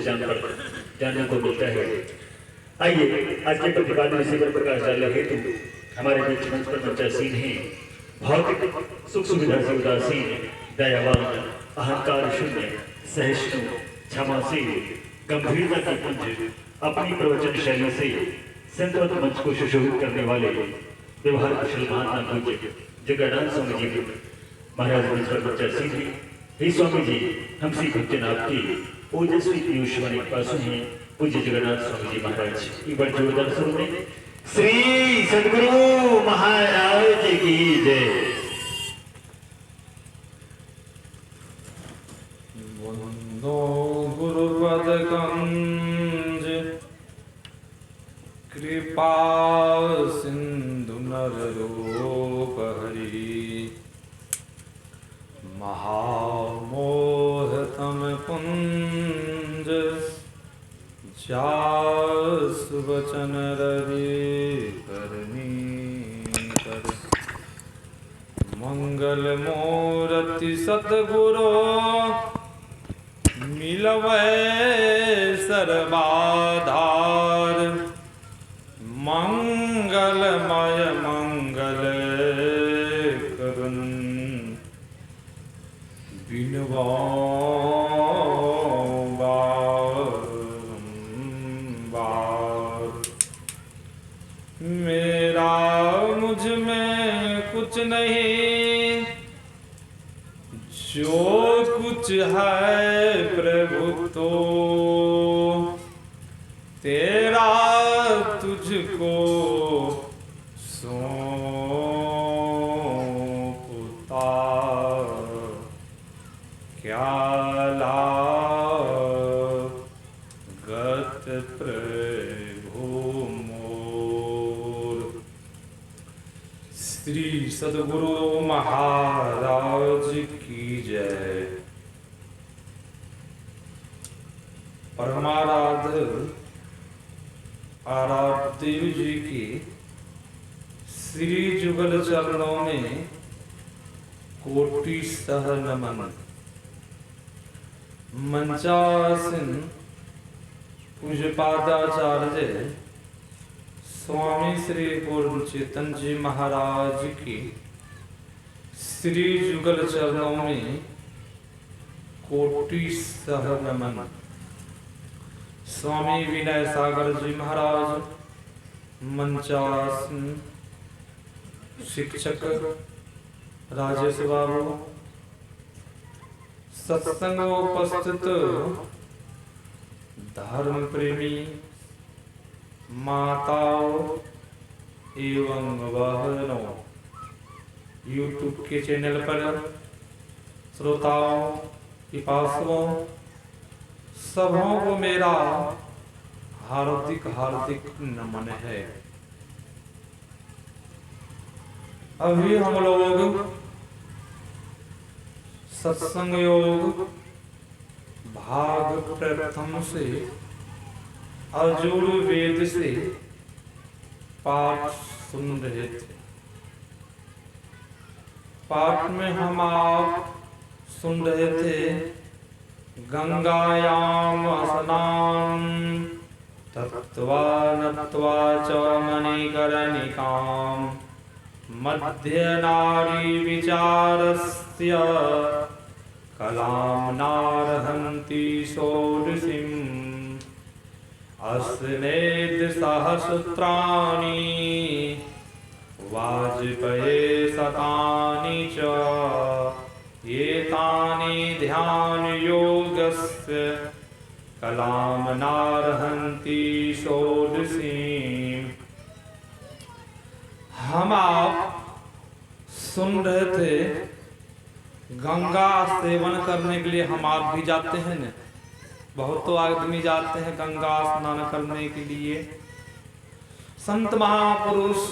जानने को मिलता है। आइए आज के प्रतिपादन विषय पर प्रकाश डालने हेतु हमारे बीच मंच पर मंचासीन हैं भौतिक सुख सुविधा से उदासीन, दयावान, अहंकार शून्य, सहिष्णु, क्षमाशील, गंभीरता की पुंज अपनी प्रवचन शैली से संतवत मंच को सुशोभित करने वाले व्यवहार कुशल महात्मा पूज्य जगन्नाथ स्वामी जी महाराज मंच पर मंचासीन हैं। हे स्वामी जी, हम श्री भक्तजन आपकी ओजस्वी पीयूषवाणी पासु हैं पूज्य जगन्नाथ स्वामी जी महाराज। एक बार जोरदार स्वरूप में श्री सद्गुरु महाराज की जय। वंदो गुरुवद कंज कृपा सिंधु नररूप हरि महामोहतम पुंज जास वचन रवि करनी कर मंगल मूर्ति सतगुरु मिलवै सर्वाधार मंगलमय मंगल करुण बिनवा मेरा मुझ में कुछ नहीं, जो कुछ है प्रभु तो तेरा तुझको सौंपता क्या लागत प्रभु मोर। श्री सद्गुरु महाराज की जय। परमाराध्य आराध्य जी की श्री जुगल चरणों में कोटि सह नमन। मंचासीन पूज्यपादाचार्य स्वामी श्री पूर्ण चेतन जी महाराज की श्री जुगल चरणों में कोटि सह नमन। स्वामी विनय सागर जी महाराज, मंचासीन शिक्षक राजेश बाबू, सत्संग उपस्थित धर्म प्रेमी माताओं एवं बहनों, YouTube के चैनल पर श्रोताओं पिपासुओं सबों को मेरा हार्दिक हार्दिक नमन है। अभी हम लोग सत्संग योग भाग प्रथम से अर्जुवेद से पाठ सुन रहे थे। पाठ में हम आप सुन रहे थे गंगायाम स्नान तत्वा नत्वा च मणिकर्णिकाम मध्य नारी विचारस्य कलाम नारहन्ति षोडशीम् अस्नेद सहस्राणि वाजपेय शतानि च एतानि ध्यान योगस्य कलाम नारहन्ति षोडशीम्। हम आप सुन रहे थे गंगा सेवन करने के लिए हम आप भी जाते हैं न, बहुत तो आदमी जाते हैं गंगा स्नान करने के लिए। संत महापुरुष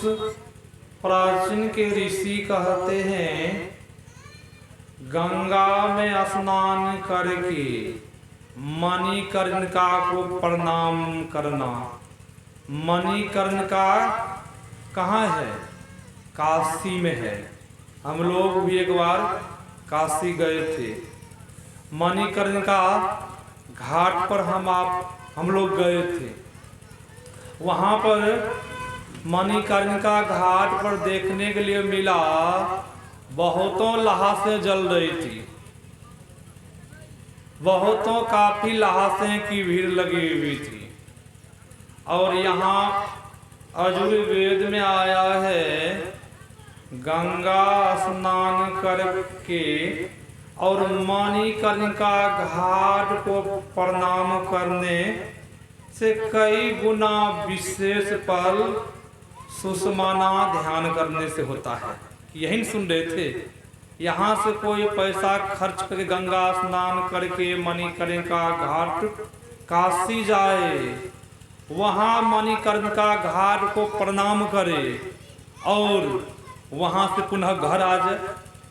प्राचीन के ऋषि कहते हैं गंगा में स्नान करके मणिकर्णिका को प्रणाम करना। मणिकर्णिका कहाँ है? काशी में है। हम लोग भी एक बार काशी गए थे। मणिकर्णिका घाट पर हम लोग गए थे। वहाँ पर मणिकर्णिका घाट पर देखने के लिए मिला, बहुतों लाशें जल रही थी, बहुतों काफी लाशें की भीड़ लगी हुई थी। और यहाँ यजुर्वेद में आया है, गंगा स्नान करके और मणिकर्णिका घाट को प्रणाम करने से कई गुना विशेष फल सुषमाना ध्यान करने से होता है। यही सुन रहे थे, यहाँ से कोई पैसा खर्च करके गंगा स्नान करके मणिकर्णिका घाट काशी जाए, वहाँ मणिकर्णिका घाट को प्रणाम करे और वहाँ से पुनः घर आ जाए,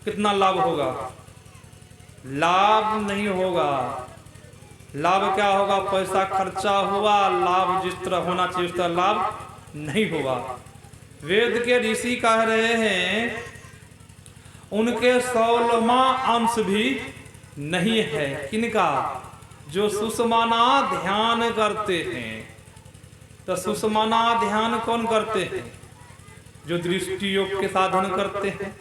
कितना लाभ होगा? लाभ नहीं होगा। लाभ क्या होगा? पैसा खर्चा हुआ, लाभ जिस तरह होना चाहिए उस तरह लाभ नहीं हुआ। वेद के ऋषि कह रहे हैं उनके 16वां अंश भी नहीं है। किनका? जो सुषमाना ध्यान करते हैं। तो सुषमाना ध्यान कौन करते हैं? जो दृष्टि योग के साधन करते हैं।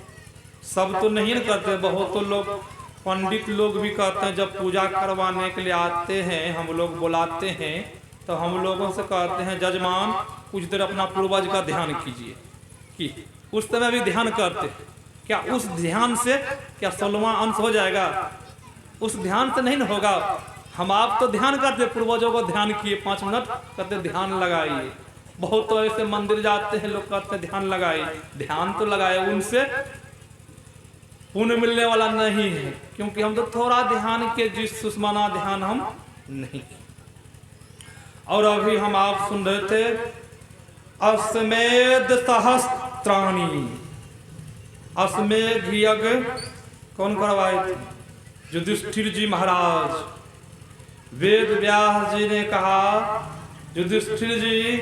सब तो नहीं करते, बहुत तो लोग, पंडित लोग भी कहते हैं, जब पूजा करवाने के लिए आते हैं हम लोग बुलाते हैं तो हम लोगों से कहते हैं जजमान कुछ देर अपना पूर्वज का ध्यान कीजिए, कि उस समय भी ध्यान करते हैं। क्या उस ध्यान से क्या 16वां अंश हो जाएगा? उस ध्यान से नहीं होगा। हम आप तो ध्यान करते, पूर्वजों को ध्यान किए, 5 मिनट कहते ध्यान लगाइए। बहुत तो ऐसे मंदिर जाते हैं लोग कहते ध्यान लगाइए, ध्यान तो लगाए, उनसे पुण्य मिलने वाला नहीं है, क्योंकि हम तो थोड़ा ध्यान के, जिस सुषमाना ध्यान हम नहीं। और अभी हम आप सुन रहे थे अश्वमेध सहस्त्राणी। अश्वमेध यज्ञ कौन करवाए थे? युधिष्ठिर जी महाराज। वेद व्यास जी ने कहा, युधिष्ठिर जी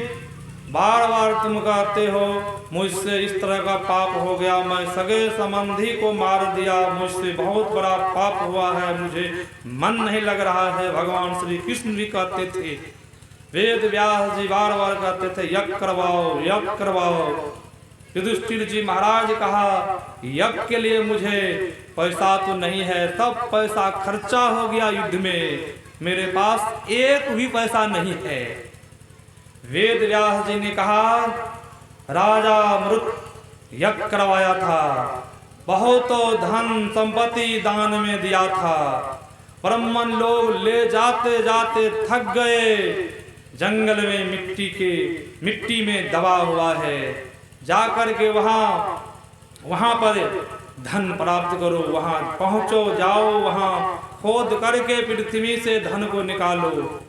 बार बार तुम कहते हो मुझसे इस तरह का पाप हो गया, मैं सगे संबंधी को मार दिया, मुझसे बहुत बड़ा पाप हुआ है, मुझे मन नहीं लग रहा है। भगवान श्री कृष्ण भी कहते थे, वेद व्यास जी बार बार कहते थे यज्ञ करवाओ, यज्ञ करवाओ। युधिष्ठिर जी महाराज कहा यज्ञ के लिए मुझे पैसा तो नहीं है, सब पैसा खर्चा हो गया युद्ध में, मेरे पास एक भी पैसा नहीं है। वेद व्यास जी ने कहा राजा मृत यज्ञ करवाया था, बहुत धन संपत्ति दान में दिया था, ब्राह्मण लोग ले जाते जाते थक गए, जंगल में मिट्टी में दबा हुआ है, जाकर के वहां पर धन प्राप्त करो, वहां पहुंचो, जाओ, वहां खोद करके पृथ्वी से धन को निकालो।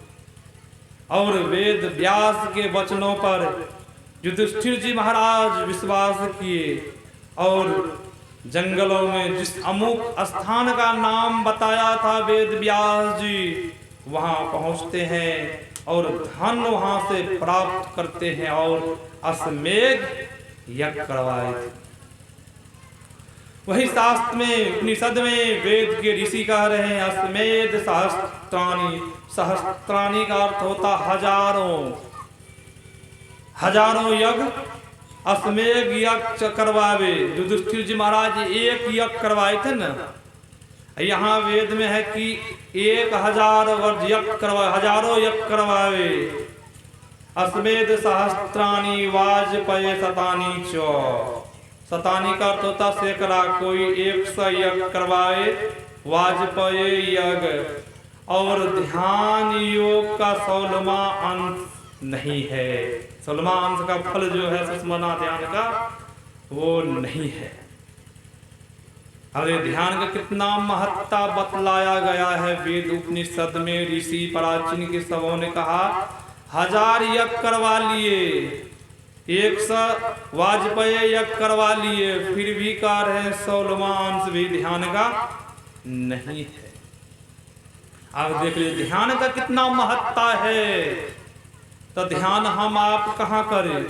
और वेद व्यास के वचनों पर युधिष्ठिर जी महाराज विश्वास किए और जंगलों में जिस अमुक स्थान का नाम बताया था वेद व्यास जी, वहां पहुंचते हैं और धन वहां से प्राप्त करते हैं और अश्वमेध यज्ञ करवाए थे। वही शास्त्र में, उपनिषद में वेद के ऋषि कह रहे हैं अश्वमेध सहस्त्राणी। सहस्त्राणी का अर्थ होता हजारों, हजारों यज्ञ अश्वमेध यज्ञ करवावे। युधिष्ठिर जी महाराज एक यज्ञ करवाए थे ना, यहाँ वेद में है कि 1000 वर्ष यज्ञ करवाए, हजारों यज्ञ करवावे। अश्वमेध सहस्त्राणी वाजपेय शतानी च। शतानी का अर्थ होता सैकड़ा, कोई 100 यज्ञ करवाए, वाजपेय यज्ञ। और ध्यान योग का 16वां अंश नहीं है, 16वां अंश का फल जो है सुषमाना ध्यान का वो नहीं है। अरे ध्यान का कितना महत्ता बतलाया गया है वेद उपनिषद में। ऋषि प्राचीन के सबों ने कहा 1000 यज्ञ करवा लिए, 100 वाजपेय यज्ञ करवा लिए, फिर भी कह रहे हैं 16वां अंश भी ध्यान का नहीं है। अब देख लीजिए ध्यान का कितना महत्ता है। तो ध्यान हम आप कहाँ करें?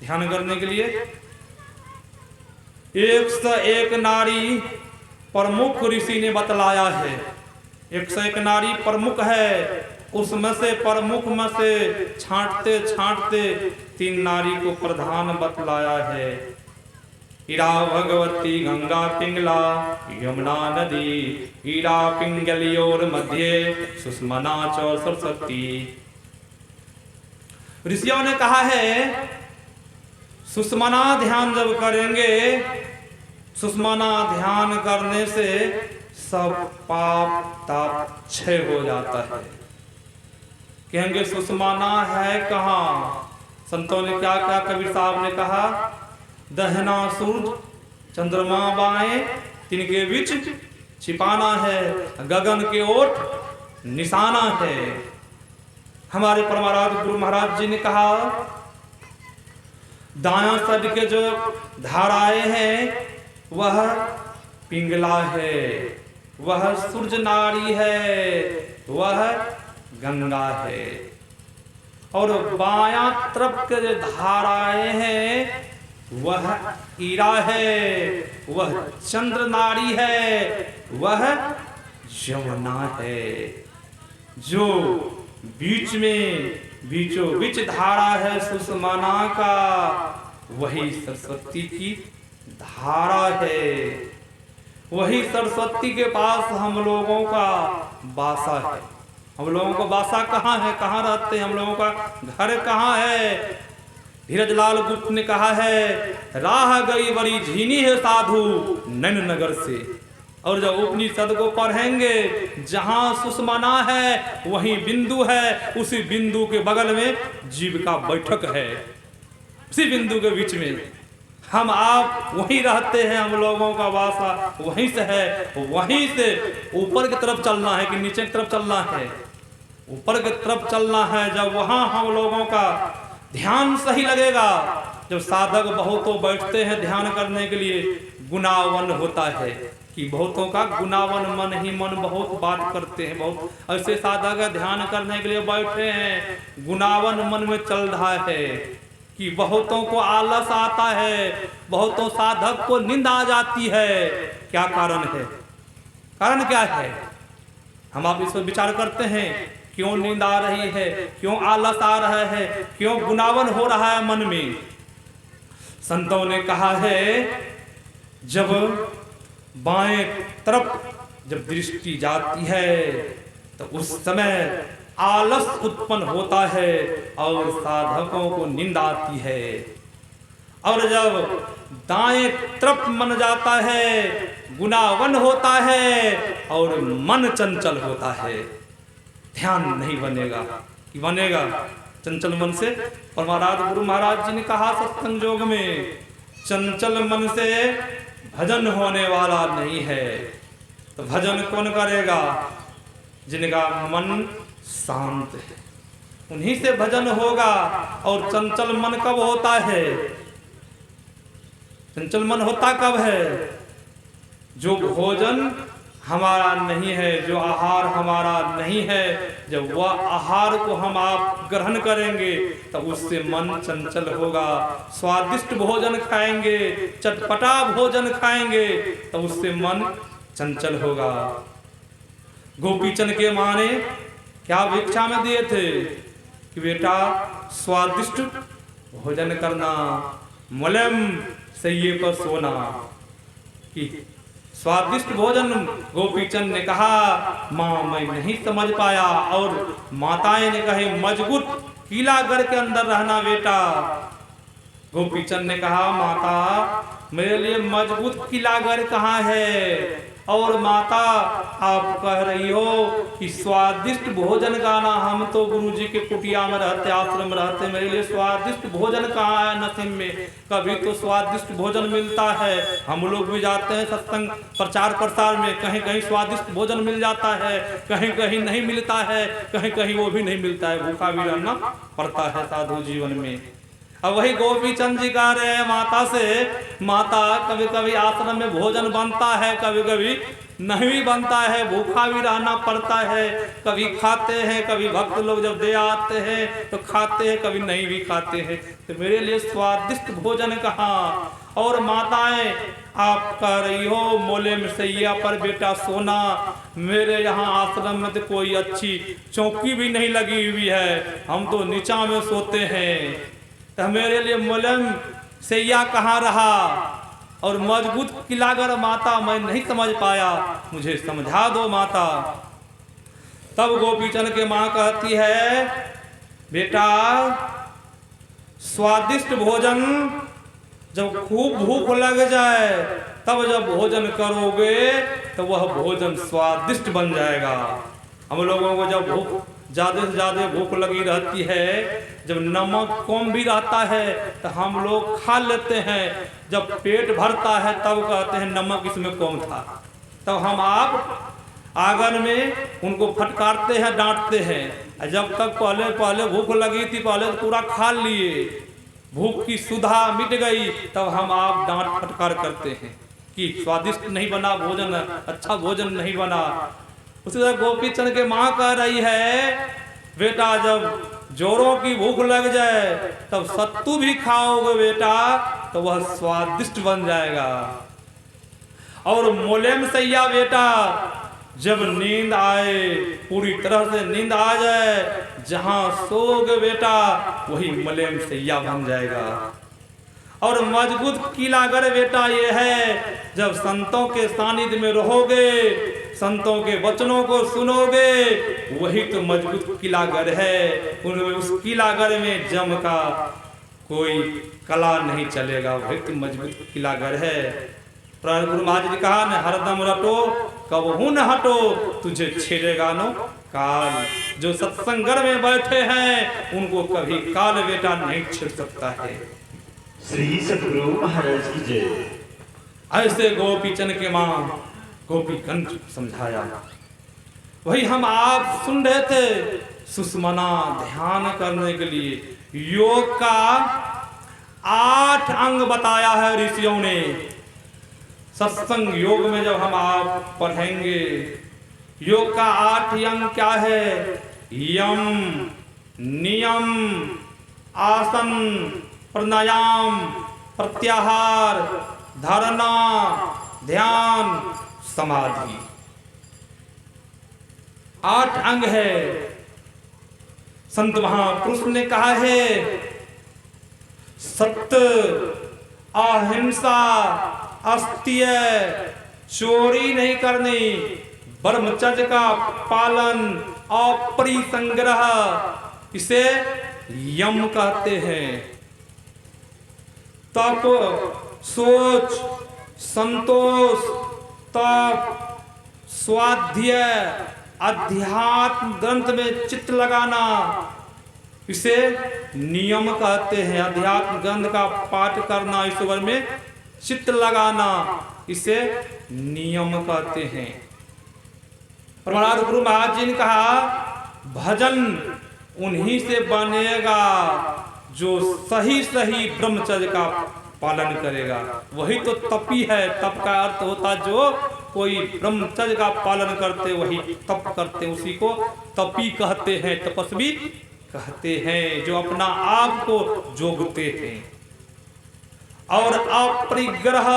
ध्यान करने के लिए 101 नारी प्रमुख ऋषि ने बतलाया है। 101 नारी प्रमुख है, उसमें से प्रमुख में से छांटते छांटते 3 नारी को प्रधान बतलाया है। ईरा भगवती गंगा पिंगला यमुना नदी, ईरा पिंगलियोर मध्य सुषमना च सरस्वती। ऋषियों ने कहा है सुषमना ध्यान जब करेंगे, सुषमना ध्यान करने से सब पाप ताप क्षय हो जाता है। कहेंगे सुषमना है कहाँ? संतों ने क्या क्या कबीर साहब ने कहा, दहना सूरज चंद्रमा बाएं तिनके बीच छिपाना है, गगन के ओट निशाना है। हमारे परमाराध गुरु महाराज जी ने कहा दायां सर के जो धाराएं हैं वह पिंगला है, वह सूरज नारी है, वह गंगा है। और बायां तरफ के जो धाराएं हैं वह ईरा है, वह चंद्र नारी है, वह यमुना है। जो बीच में बीचों बीच धारा है सुषमना का, वही सरस्वती की धारा है। वही सरस्वती के पास हम लोगों का वासा है। हम लोगों का वासा कहाँ है, कहाँ रहते हैं, हम लोगों का घर कहाँ है? धीरजलाल गुप्त ने कहा है राह गई बड़ी झीनी है साधु नैन नगर से। और जब उपनिषद को पढ़ेंगे जहां सुषमना है वहीं बिंदु है, उसी बिंदु के बगल में जीव का बैठक है, उसी बिंदु के बीच में हम आप वहीं रहते हैं। हम लोगों का वासा वहीं से है, वहीं से ऊपर की तरफ चलना है कि नीचे की तरफ चलना है? ऊपर की तरफ चलना है। जब वहां हम लोगों का ध्यान सही लगेगा, जब साधक बहुतों बैठते हैं ध्यान करने के लिए, गुनावन होता है कि बहुतों का गुनावन मन ही मन बहुत बात करते हैं। बहुत ऐसे साधक ध्यान करने के लिए बैठे हैं, गुनावन मन में चल रहा है कि बहुतों को आलस आता है, बहुतों साधक को नींद आ जाती है। क्या कारण है? कारण क्या है? हम आप इस पर विचार करते हैं, क्यों नींद आ रही है, क्यों आलस आ रहा है, क्यों गुनावन हो रहा है मन में? संतों ने कहा है जब बाएं तरफ जब दृष्टि जाती है तो उस समय आलस उत्पन्न होता है और साधकों को नींद आती है। और जब दाएं तरफ मन जाता है गुनावन होता है और मन चंचल होता है। ध्यान नहीं बनेगा कि बनेगा चंचल मन से? परमाराध गुरु महाराज जी ने कहा सत्संग योग में, चंचल मन से भजन होने वाला नहीं है। तो भजन कौन करेगा? जिनका मन शांत है, उन्हीं से भजन होगा। और चंचल मन कब होता है? चंचल मन होता कब है? जो भोजन हमारा नहीं है, जो आहार हमारा नहीं है, जब वह आहार को हम आप ग्रहण करेंगे तब उससे मन चंचल होगा। स्वादिष्ट भोजन खाएंगे, चटपटा भोजन खाएंगे तब उससे मन चंचल होगा। गोपीचंद के माँ ने क्या भिक्षा में दिए थे कि बेटा स्वादिष्ट भोजन करना, मलम सैये पर सोना। कि स्वादिष्ट भोजन गोपीचंद ने कहा माँ मैं नहीं समझ पाया, और माताएं ने कहे मजबूत किला घर के अंदर रहना बेटा। गोपीचंद ने कहा माता मेरे लिए मजबूत किला घर कहाँ है? और माता आप कह रही हो कि स्वादिष्ट भोजन खाना, हम तो गुरुजी के कुटिया में रहते, आश्रम में रहते, मेरे लिए स्वादिष्ट भोजन कहाँ है नसीब में? कभी तो स्वादिष्ट भोजन मिलता है, हम लोग भी जाते हैं सत्संग प्रचार प्रसार में, कहीं कहीं स्वादिष्ट भोजन मिल जाता है, कहीं कहीं नहीं मिलता है, कहीं कहीं वो भी नहीं मिलता है, भूखा भी रहना पड़ता है साधु जीवन में। अब वही गोपीचंद जी कह रहे हैं माता से, माता कभी कभी आश्रम में भोजन बनता है, कभी कभी नहीं भी बनता है, भूखा भी रहना पड़ता है, कभी खाते हैं, कभी भक्त लोग जब दे आते हैं तो खाते हैं, कभी नहीं भी खाते हैं, तो मेरे लिए स्वादिष्ट भोजन कहाँ? और माताएं आप कह रही हो मोले में सैया पर बेटा सोना, मेरे यहाँ आश्रम में तो कोई अच्छी चौकी भी नहीं लगी हुई है, हम तो नीचा में सोते हैं, तो मेरे लिए मोले में सैया कहाँ रहा? और मजबूत किलागर माता मैं नहीं समझ पाया, मुझे समझा दो माता। तब गोपीचंद के माँ कहती है, बेटा स्वादिष्ट भोजन जब खूब भूख लग जाए तब जब भोजन करोगे तो वह भोजन स्वादिष्ट बन जाएगा। हम लोगों को जब भूख ज़्यादा से ज़्यादा भूख लगी रहती है, जब नमक कम भी रहता है तो हम लोग खा लेते हैं, जब पेट भरता है तब कहते हैं नमक इसमें कम था। तब हम आप आंगन में उनको फटकारते हैं, डांटते हैं। जब तक पहले भूख लगी थी पहले तो पूरा खा लिए, भूख की सुधा मिट गई, तब हम आप डांट फटकार करते हैं कि स्वादिष्ट नहीं बना भोजन, अच्छा भोजन नहीं बना। उसी तरह गोपीचंद के माँ कह रही है, बेटा जब जोरों की भूख लग जाए तब सत्तू भी खाओगे बेटा तो वह स्वादिष्ट बन जाएगा। और मोलेम सैया बेटा जब नींद आए, पूरी तरह से नींद आ जाए, जहां सोओगे बेटा वही मलेम सैया बन जाएगा। और मजबूत किलागर बेटा ये है, जब संतों के सानिध्य में रहोगे, संतों के वचनों को सुनोगे, वही तो मजबूत किलागर है। उस किलागर में जम का कोई कला नहीं चलेगा, वही तो मजबूत किलागर है। गुरु महाराज ने कहा न हरदम रटो कबहू न हटो, तुझे छेड़ेगा नो काल। जो सत्संगर में बैठे हैं उनको कभी काल बेटा नहीं छेड़ सकता है। श्री सतगुरु महाराज की जय। ऐसे गोपीचंद के माँ गोपीगंज समझाया। वही हम आप सुन रहे थे, सुषमना ध्यान करने के लिए योग का 8 अंग बताया है ऋषियों ने। सत्संग योग में जब हम आप पढ़ेंगे, योग का 8 अंग क्या है? यम, नियम, आसन, प्राणायाम, प्रत्याहार, धारणा, ध्यान, समाधि। 8 अंग है। संत महापुरुष ने कहा है, सत्य, अहिंसा, अस्त्य, चोरी नहीं करनी, ब्रह्मचर्य का पालन, अपरिसंग्रह, इसे यम कहते हैं। तप, सोच, संतोष, तप, स्वाध्याय, अध्यात्म ग्रंथ में चित्त लगाना, इसे नियम कहते हैं। अध्यात्म ग्रंथ का पाठ करना, ईश्वर में चित्त लगाना, इसे नियम कहते हैं। परमानंद गुरु महाराज जी ने कहा, भजन उन्हीं से बनेगा जो सही सही ब्रह्मचर्य का पालन करेगा। वही तो तपी है। तप का अर्थ होता जो कोई ब्रह्मचर्य का पालन करते वही तप करते, उसी को तपी कहते हैं, तपस्वी कहते हैं, जो अपना आप को जोगते हैं। और अपरिग्रह,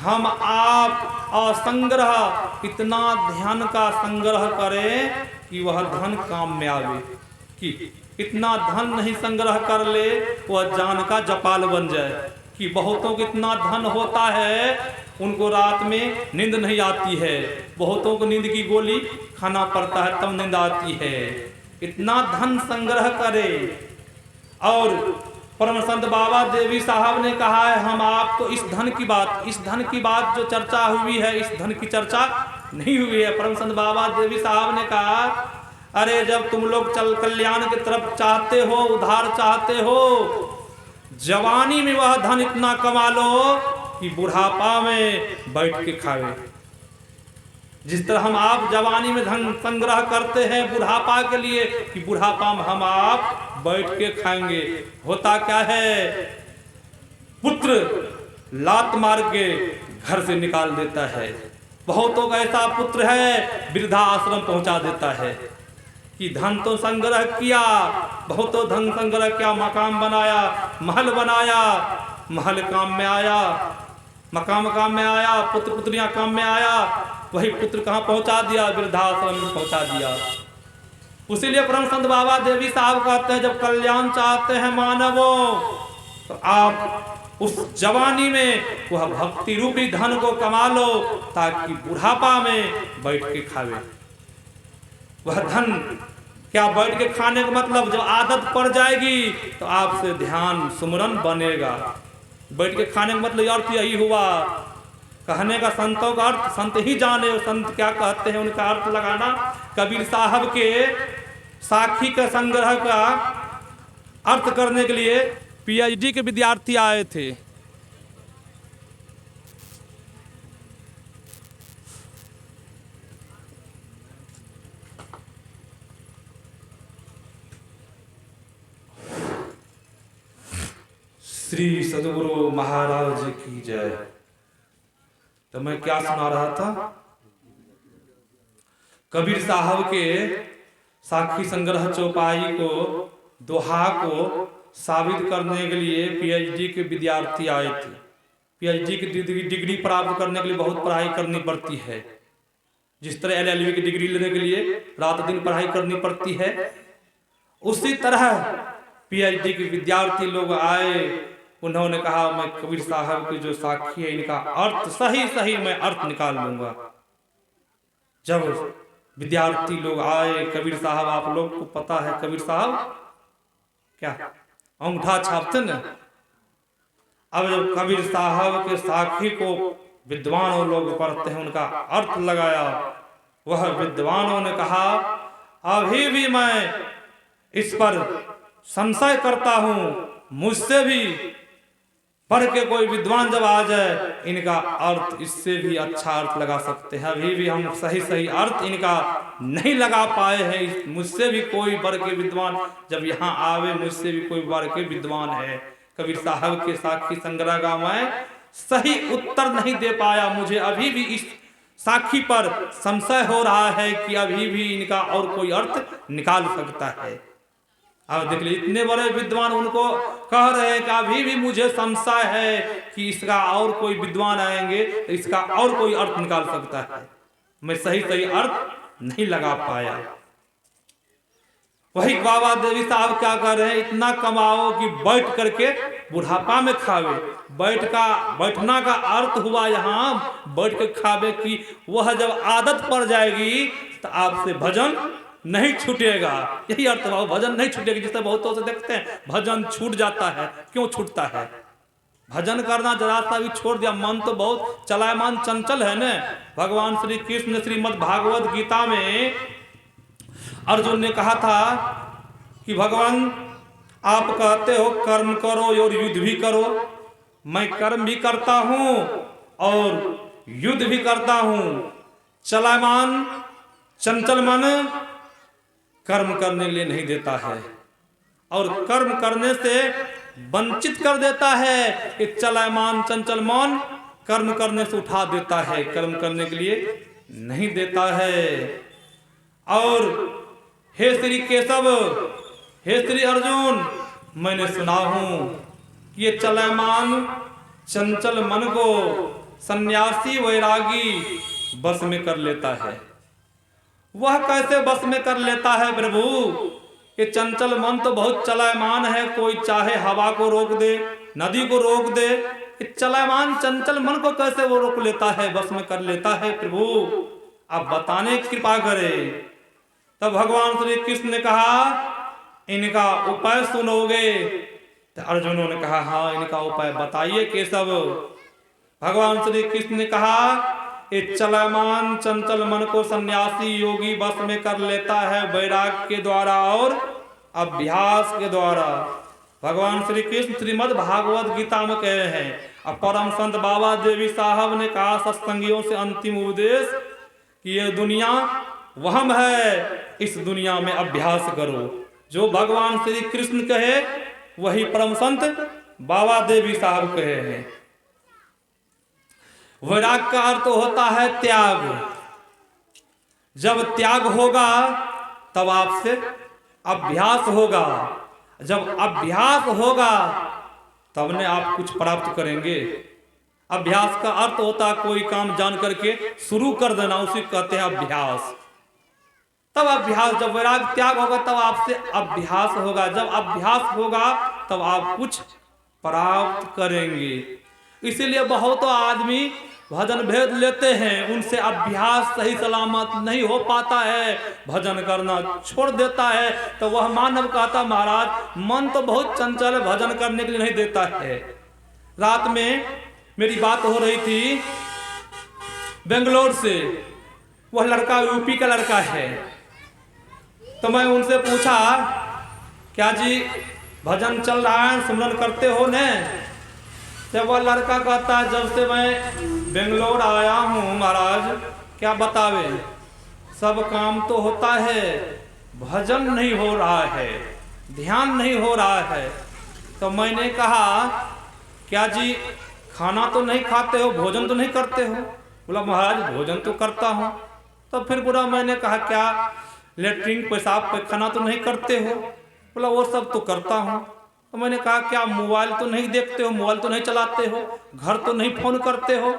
हम आप असंग्रह, इतना ध्यान का संग्रह करें कि वह धन काम में आवे। कि इतना धन नहीं संग्रह कर ले वह जान का जपाल बन जाए। कि बहुतों को इतना धन होता है उनको रात में नींद नहीं आती है, बहुतों को नींद की गोली खाना पड़ता है तब नींद आती है। इतना धन संग्रह करे। और परम संत बाबा देवी साहब ने कहा है, हम आप तो इस धन की बात जो चर्चा हुई है, इस धन की चर्चा नहीं हुई है। परम संत बाबा देवी साहब ने कहा, अरे जब तुम लोग चल कल्याण की तरफ चाहते हो, उधार चाहते हो, जवानी में वह धन इतना कमा लो कि बुढ़ापा में बैठ के खावे। जिस तरह हम आप जवानी में धन संग्रह करते हैं बुढ़ापा के लिए, कि बुढ़ापा में हम आप बैठ के खाएंगे। होता क्या है, पुत्र लात मार के घर से निकाल देता है। बहुतों का ऐसा पुत्र है वृद्धा आश्रम पहुंचा देता है कि धन तो संग्रह किया, बहुतों धन संग्रह किया, मकान बनाया, महल बनाया, महल काम में आया, मकाम मकाम में आया, पुत्र पुत्रियां काम में आया, वही पुत्र कहाँ पहुंचा दिया, वृद्धाश्रम में पहुंचा दिया। उसीलिए परम संत बाबा देवी साहब कहते हैं, जब कल्याण चाहते हैं मानवों तो आप उस जवानी में वह भक्ति रूपी धन को कमा लो, ताकि बुढ़ापा में बैठ के खावे। वह धन क्या बैठ के खाने का मतलब, जब आदत पड़ जाएगी तो आपसे ध्यान सुमरन बनेगा। बैठ के खाने का मतलब अर्थ यही हुआ। कहने का संतों का अर्थ संत ही जाने, संत क्या कहते हैं उनका अर्थ लगाना। कबीर साहब के साखी के संग्रह का अर्थ करने के लिए पीएचडी के विद्यार्थी आए थे। श्री सद्गुरु महाराज की जय। तो मैं क्या सुना रहा था, कबीर साहब के साखी संग्रह चौपाई को, दोहा को साबित करने के लिए पीएचडी के विद्यार्थी आए थे। पीएचडी की डिग्री प्राप्त करने के लिए बहुत पढ़ाई करनी पड़ती है। जिस तरह एलएलबी की डिग्री लेने के लिए रात दिन पढ़ाई करनी पड़ती है, उसी तरह पीएचडी के विद्यार्थी लोग आए। उन्होंने कहा मैं कबीर साहब की जो साखी है इनका अर्थ सही मैं अर्थ निकाल लूंगा। जब विद्यार्थी लोग आए, कबीर साहब, आप लोग को पता है कबीर साहब क्या अंगूठा छापते न। अब जब कबीर साहब के साखी को विद्वानों लोग पढ़ते हैं, उनका अर्थ लगाया, वह विद्वानों ने कहा अभी भी मैं इस पर संशय करता हूं, मुझसे भी पढ़ के कोई विद्वान जब आ जाए इनका अर्थ इससे भी अच्छा अर्थ लगा सकते हैं। अभी भी हम सही अर्थ इनका नहीं लगा पाए हैं। मुझसे भी कोई बढ़ के विद्वान जब यहाँ आवे, मुझसे भी कोई बढ़ के विद्वान है। कबीर साहब के साखी संग्रह का मैं सही उत्तर नहीं दे पाया। मुझे अभी भी इस साखी पर संशय हो रहा है कि अभी भी इनका और कोई अर्थ निकाल सकता है। अब देख लीजिए, इतने बड़े विद्वान उनको कह रहे हैं कि अभी भी मुझे संशय है कि इसका और कोई विद्वान आएंगे तो इसका और कोई अर्थ निकाल सकता है। मैं सही अर्थ नहीं लगा पाया। वही बाबा देवी साहब क्या कर रहे हैं, इतना कमाओ कि बैठ करके बुढ़ापा में खावे। बैठना का अर्थ हुआ यहाँ बैठ के खावे की वह जब आदत पड़ जाएगी तो आपसे भजन नहीं छूटेगा। यही अर्थ हुआ, भजन नहीं छूटेगा। जिससे बहुतों से देखते हैं भजन छूट जाता है। क्यों छूटता है? भजन करना जरा सा भी छोड़ दिया, मन तो बहुत चलायमान चंचल है न। भगवान श्री कृष्ण ने श्रीमद् भागवत गीता में अर्जुन ने कहा था कि भगवान आप कहते हो कर्म करो और युद्ध भी करो। मैं कर्म भी करता हूं और युद्ध भी करता हूं। चलायमान चंचल मन कर्म करने के लिए नहीं देता है और कर्म करने से वंचित कर देता है कि चलायमान चंचल मन कर्म करने से उठा देता है, कर्म करने के लिए नहीं देता है। और हे श्री केशव, हे श्री अर्जुन, मैंने सुना हूं कि ये चलायमान चंचल मन को सन्यासी वैरागी बस में कर लेता है। वह कैसे बस में कर लेता है प्रभु? ये चंचल मन तो बहुत चलायमान है, कोई चाहे हवा को रोक दे, नदी को रोक दे। ये चलायमान चंचल मन को कैसे वो रोक लेता है, बस में कर लेता है? प्रभु आप बताने की कृपा करें। तब भगवान श्री कृष्ण ने कहा इनका उपाय सुनोगे? तो अर्जुनों ने कहा हाँ, इनका उपाय बताइए केशव। भगवान श्री कृष्ण ने कहा ये चलायमान चंचल मन को सन्यासी योगी बस में कर लेता है वैराग के द्वारा और अभ्यास के द्वारा। भगवान श्री कृष्ण श्रीमद् भागवत गीता में कहे हैं। अब परम संत बाबा देवी साहब ने कहा सत्संगियों से अंतिम उपदेश कि ये दुनिया वहम है, इस दुनिया में अभ्यास करो। जो भगवान श्री कृष्ण कहे वही परम संत बाबा देवी साहब कहे हैं। वैराग का अर्थ होता है त्याग। जब त्याग होगा तब आपसे अभ्यास होगा। जब अभ्यास होगा तब ने आप कुछ प्राप्त करेंगे। अभ्यास का अर्थ होता है कोई काम जान करके शुरू कर देना, उसी को कहते हैं अभ्यास। तब अभ्यास, जब वैराग त्याग होगा तब आपसे अभ्यास होगा, जब अभ्यास होगा तब आप कुछ प्राप्त करेंगे। इसीलिए बहुत आदमी भजन भेद लेते हैं, उनसे अभ्यास सही सलामत नहीं हो पाता है, भजन करना छोड़ देता है। तो वह मानव कहता महाराज मन तो बहुत चंचल है, भजन करने के लिए नहीं देता है। रात में मेरी बात हो रही थी बेंगलोर से, वह लड़का यूपी का लड़का है। तो मैं उनसे पूछा क्या जी भजन चल रहा है, सिमरन करते हो न? जब वह लड़का कहता है जब से मैं बेंगलोर आया हूँ महाराज क्या बतावे, सब काम तो होता है, भजन नहीं हो रहा है, ध्यान नहीं हो रहा है। तो मैंने कहा क्या जी खाना तो नहीं खाते हो, भोजन तो नहीं करते हो? बोला महाराज भोजन तो करता हूँ। तो फिर पूरा मैंने कहा क्या लेटरिन पेशाब पैखाना तो नहीं करते हो? बोला वो सब तो करता हूँ। तो मैंने कहा क्या मोबाइल तो नहीं देखते हो, मोबाइल तो नहीं चलाते हो, घर तो नहीं फोन करते हो?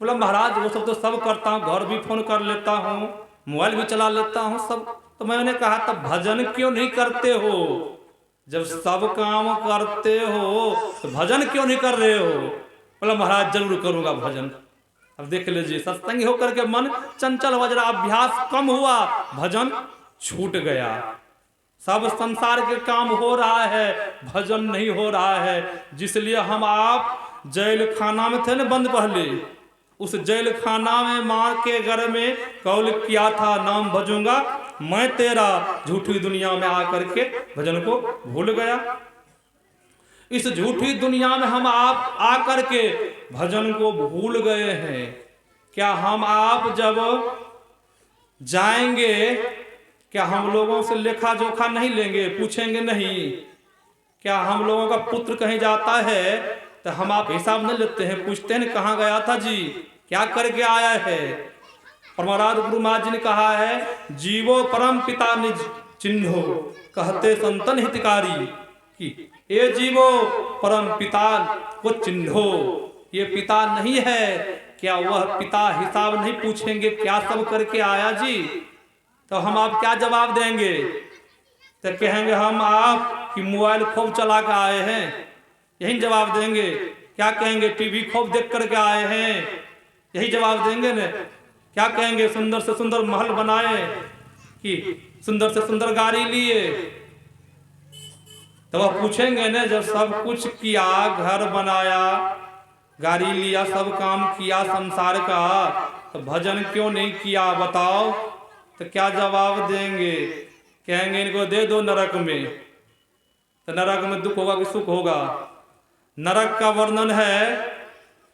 बोला महाराज वो सब तो सब करता हूँ, घर भी फोन कर लेता हूँ, मोबाइल भी चला लेता हूँ सब। तो मैंने कहा तब भजन क्यों नहीं करते हो? जब सब काम करते हो तो भजन क्यों नहीं कर रहे हो? बोला महाराज जरूर करूंगा भजन। अब देख लीजिए सत्संगी होकर के मन चंचल हो जरा, अभ्यास कम हुआ, भजन छूट गया। सब संसार के काम हो रहा है, भजन नहीं हो रहा है। जिसलिए हम आप जेल खाना में थे ना बंद, पहले उस जेल खाना में माँ के घर में कौल किया था नाम भजूंगा मैं तेरा, झूठी दुनिया में आकर के भजन को भूल गया। इस झूठी दुनिया में हम आप आकर के भजन को भूल गए हैं। क्या हम आप जब जाएंगे क्या हम लोगों से लेखा जोखा नहीं लेंगे, पूछेंगे नहीं? क्या हम लोगों का पुत्र कहीं जाता है तो हम आप हिसाब नहीं लेते हैं, पूछते हैं कहाँ गया था जी, क्या करके आया है? परमाराध गुरु महाराज जी ने कहा है जीवो परम पिता निज चिन्हो, कहते संतन हितकारी कि ये जीवो परम पिता को चिन्हो, ये पिता नहीं है, क्या वह पिता हिसाब नहीं पूछेंगे क्या सब करके आया जी? तो हम आप क्या जवाब देंगे? तो कहेंगे हम आप कि मोबाइल खूब चला के आए हैं, यही जवाब देंगे। क्या कहेंगे? टीवी खूब देख करके आए हैं, यही जवाब देंगे न। क्या कहेंगे? सुंदर से सुंदर महल बनाए कि सुंदर से सुंदर गाड़ी लिए, तो वह पूछेंगे न जब सब कुछ किया, घर बनाया, गाड़ी लिया, सब काम किया संसार का, तो भजन क्यों नहीं किया बताओ? तो क्या जवाब देंगे? कहेंगे इनको दे दो नरक में। तो नरक में दुख होगा कि सुख होगा? नरक का वर्णन है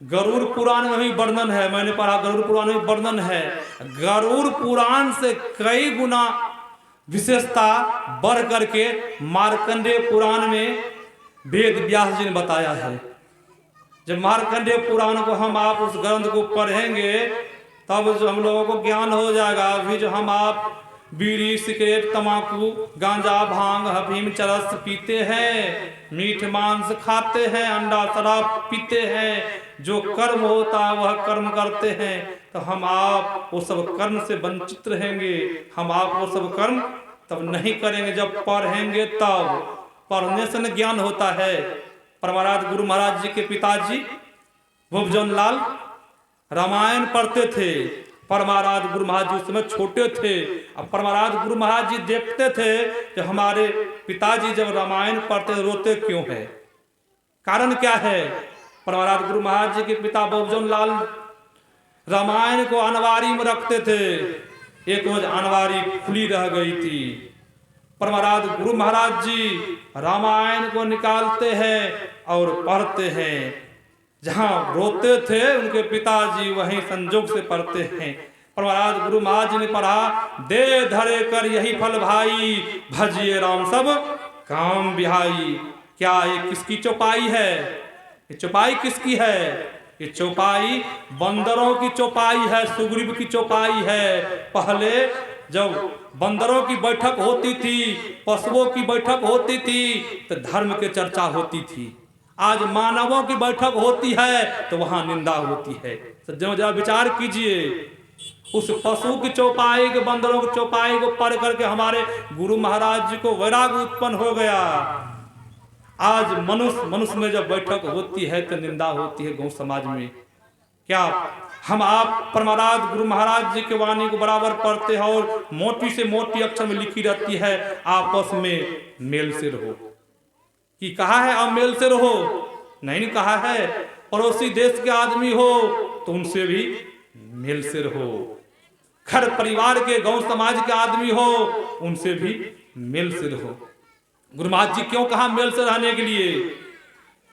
गरुड़ पुराण में भी वर्णन है, मैंने पढ़ा गरुड़ पुराण में वर्णन है। गरुड़ पुराण से कई गुना विशेषता बढ़ करके मार्कंडेय पुराण में वेद व्यास जी ने बताया है। जब मार्कंडेय पुराण को हम आप उस ग्रंथ को पढ़ेंगे तब जो हम लोगों को ज्ञान हो जाएगा। अभी जो हम आप बीड़ी सिगरेट तंबाकू गांजा भांग अफीम चरस पीते हैं, मीठ मांस खाते हैं, अंडा शराब पीते हैं, जो कर्म होता है वह कर्म करते हैं, तो हम आप वो सब कर्म से वंचित रहेंगे। हम आप वो सब कर्म तब नहीं करेंगे जब पढ़ेंगे, तब पढ़ने से न ज्ञान होता है। परमाराध गुरु महाराज जी के पिताजी भुवजन लाल रामायण पढ़ते थे। परमाराध गुरु महाराज जी उस समय छोटे थे। अब परमाराध गुरु महाराज जी देखते थे कि हमारे पिताजी जब रामायण पढ़ते रोते क्यों है, कारण क्या है? परमाराध गुरु महाराज जी के पिता भुवजन लाल रामायण को अनवारी में रखते थे। एक रोज अनवारी खुली रह गई थी। परमाराध गुरु महाराज जी रामायण को निकालते हैं और पढ़ते हैं। जहां रोते थे उनके पिताजी वहीं संजोग से पढ़ते हैं। परमाराध गुरु महाराज जी ने पढ़ा दे धरे कर यही फल भाई, भजिए राम सब काम बिहाई। क्या ये किसकी चौपाई है? ये चौपाई किसकी है? ये चौपाई बंदरों की चौपाई है, सुग्रीव की चौपाई है। पहले जब बंदरों की बैठक होती थी, पशुओं की बैठक होती थी, तो धर्म की चर्चा होती थी। आज मानवों की बैठक होती है तो वहां निंदा होती है। सज्जनों जरा विचार कीजिए, उस पशु की चौपाई के, बंदरों की चौपाई को पढ़ करके हमारे गुरु महाराज जी को वैराग्य उत्पन्न हो गया। आज मनुष्य में जब बैठक होती है तो निंदा होती है गौ समाज में। क्या हम आप परमाराध गुरु महाराज जी की वाणी को बराबर पढ़ते हैं और मोटी से मोटी अक्षर में लिखी रहती है आपस में मेल से रहो, कि कहा है आप मेल से रहो? नहीं कहा है। पड़ोसी देश के आदमी हो तो उनसे भी मेल से रहो, घर परिवार के गौ समाज के आदमी हो उनसे भी मेल से रहो। गुरु महाराज जी क्यों कहा मेल से रहने के लिए?